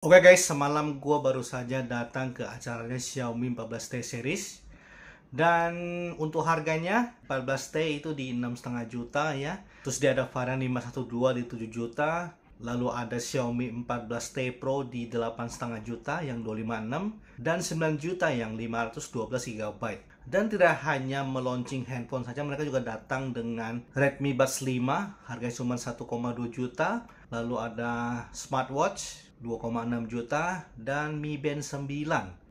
Oke guys, semalam gue baru saja datang ke acaranya Xiaomi 14T series. Dan untuk harganya 14T itu di 6,5 juta ya. Terus dia ada varian 512 di 7 juta. Lalu ada Xiaomi 14T Pro di 8,5 juta yang 256 dan 9 juta yang 512 GB. Dan tidak hanya meluncing handphone saja, mereka juga datang dengan Redmi Buds 5, harganya cuma 1,2 juta. Lalu ada smartwatch 2,6 juta dan Mi Band 9.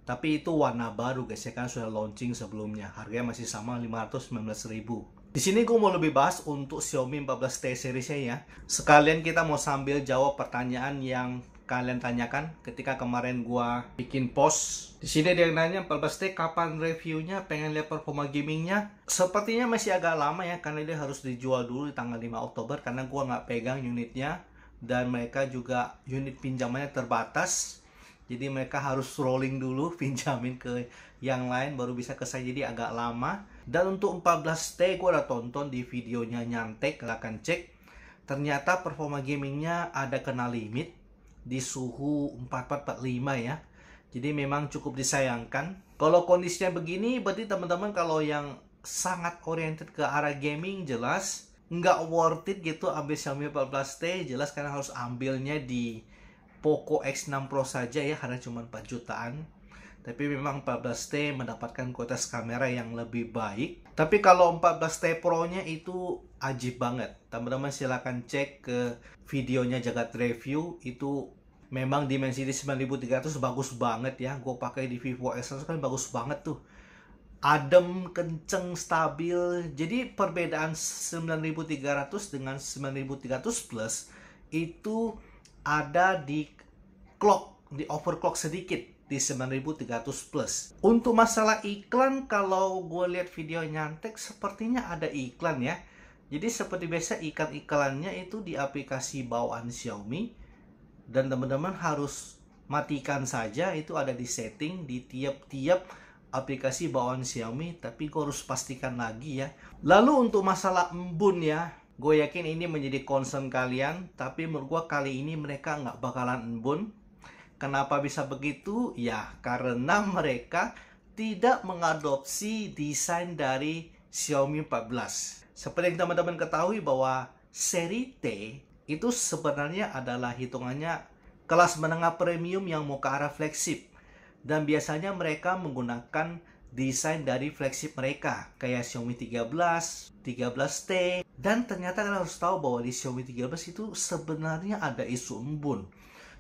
Tapi itu warna baru guys ya, kan sudah launching sebelumnya. Harganya masih sama 519.000. Di sini gue mau lebih bahas untuk Xiaomi 14T seriesnya ya. Sekalian kita mau sambil jawab pertanyaan yang kalian tanyakan ketika kemarin gue bikin post. Di sini dia nanya 14T kapan reviewnya, pengen lihat performa gamingnya. Sepertinya masih agak lama ya, karena dia harus dijual dulu di tanggal 5 Oktober karena gue nggak pegang unitnya. Dan mereka juga unit pinjamannya terbatas, jadi mereka harus rolling dulu pinjamin ke yang lain baru bisa ke saya, jadi agak lama. Dan untuk 14T gue udah tonton di videonya Nyantek, silahkan cek. Ternyata performa gamingnya ada kena limit di suhu 4445 ya, jadi memang cukup disayangkan. Kalau kondisinya begini berarti teman-teman kalau yang sangat oriented ke arah gaming jelas nggak worth it gitu ambil Xiaomi 14T, jelas karena harus ambilnya di Poco X6 Pro saja ya, karena cuma 4 jutaan. Tapi memang 14T mendapatkan kualitas kamera yang lebih baik. Tapi kalau 14T Pro nya itu ajib banget. Teman-teman silahkan cek ke videonya Jagat Review, itu memang Dimensity 9300 bagus banget ya. Gue pakai di Vivo X100 kan bagus banget tuh, adem, kenceng, stabil. Jadi perbedaan 9300 dengan 9300 plus itu ada di clock, di overclock sedikit di 9300 plus. Untuk masalah iklan, kalau gue lihat video Nyantek sepertinya ada iklan ya. Jadi seperti biasa iklan-iklannya itu di aplikasi bawaan Xiaomi, dan teman-teman harus matikan saja, itu ada di setting di tiap-tiap aplikasi bawaan Xiaomi, tapi gue harus pastikan lagi ya. Lalu untuk masalah embun ya, gue yakin ini menjadi concern kalian, tapi menurut gue kali ini mereka nggak bakalan embun. Kenapa bisa begitu? Ya karena mereka tidak mengadopsi desain dari Xiaomi 14. Seperti yang teman-teman ketahui bahwa seri T itu sebenarnya adalah hitungannya kelas menengah premium yang mau ke arah flagship. Dan biasanya mereka menggunakan desain dari flagship mereka, kayak Xiaomi 13, 13T. Dan ternyata kalian harus tahu bahwa di Xiaomi 13 itu sebenarnya ada isu embun.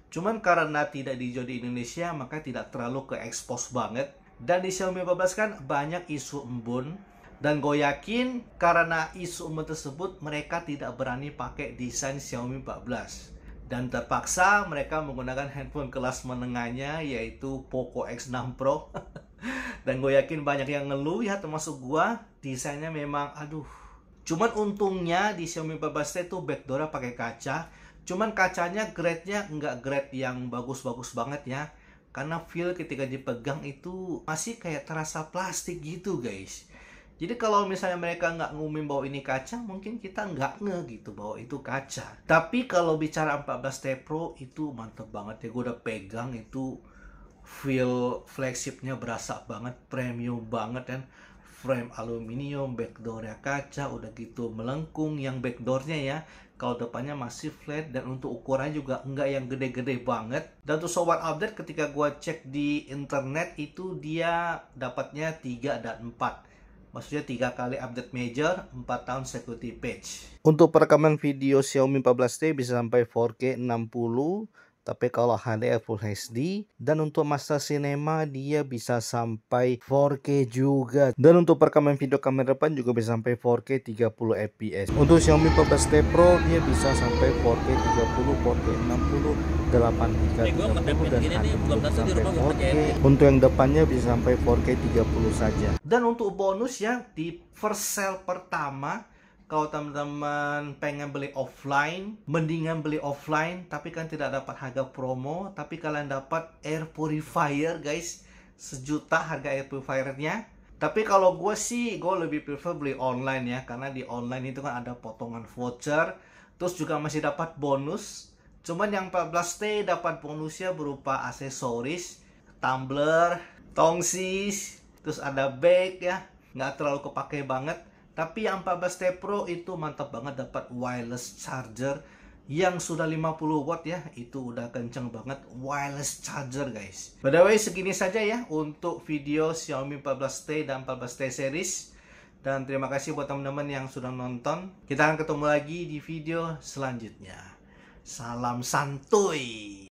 Cuman karena tidak dijual di Indonesia, maka tidak terlalu ke-expose banget. Dan di Xiaomi 14 kan banyak isu embun. Dan gue yakin karena isu embun tersebut, mereka tidak berani pakai desain Xiaomi 14. Dan terpaksa mereka menggunakan handphone kelas menengahnya, yaitu Poco X6 Pro. Dan gue yakin banyak yang ngeluh ya, termasuk gue. Desainnya memang aduh. Cuman untungnya di Xiaomi 14T itu backdoor pakai kaca. Cuman kacanya grade-nya nggak grade yang bagus-bagus banget ya. Karena feel ketika dipegang itu masih kayak terasa plastik gitu guys. Jadi kalau misalnya mereka nggak ngumumin bahwa ini kaca, mungkin kita nggak nge gitu bahwa itu kaca. Tapi kalau bicara 14T Pro itu mantep banget ya. Gue udah pegang itu, feel flagshipnya berasa banget, premium banget kan. Frame aluminium, backdoornya kaca, udah gitu melengkung yang backdoornya ya. Kalau depannya masih flat, dan untuk ukurannya juga enggak yang gede-gede banget. Dan untuk software update ketika gue cek di internet itu dia dapatnya 3 dan 4. Maksudnya 3 kali update major, 4 tahun security patch. Untuk perekaman video Xiaomi 14T bisa sampai 4K 60, tapi kalau HDR Full HD. Dan untuk masa sinema dia bisa sampai 4K juga. Dan untuk perekaman video kamera depan juga bisa sampai 4K 30 fps. Untuk Xiaomi 14T Pro dia bisa sampai 4K 30, 4K 60, 8 dan sampai 4K. Untuk yang depannya bisa sampai 4K 30 saja. Dan untuk bonus ya, di first sale pertama, kalau teman-teman pengen beli offline, mendingan beli offline, tapi kan tidak dapat harga promo, tapi kalian dapat air purifier guys, 1 juta harga air purifiernya. Tapi kalau gue sih, gue lebih prefer beli online ya, karena di online itu kan ada potongan voucher, terus juga masih dapat bonus Cuman yang 14T dapat bonusnya berupa aksesoris, tumbler, tongsis, terus ada bag ya, nggak terlalu kepake banget. Tapi yang 14T Pro itu mantap banget, dapat wireless charger yang sudah 50 watt ya, itu udah kenceng banget wireless charger guys. By the way, segini saja ya untuk video Xiaomi 14T dan 14T series. Dan terima kasih buat teman-teman yang sudah nonton. Kita akan ketemu lagi di video selanjutnya. Salam santuy.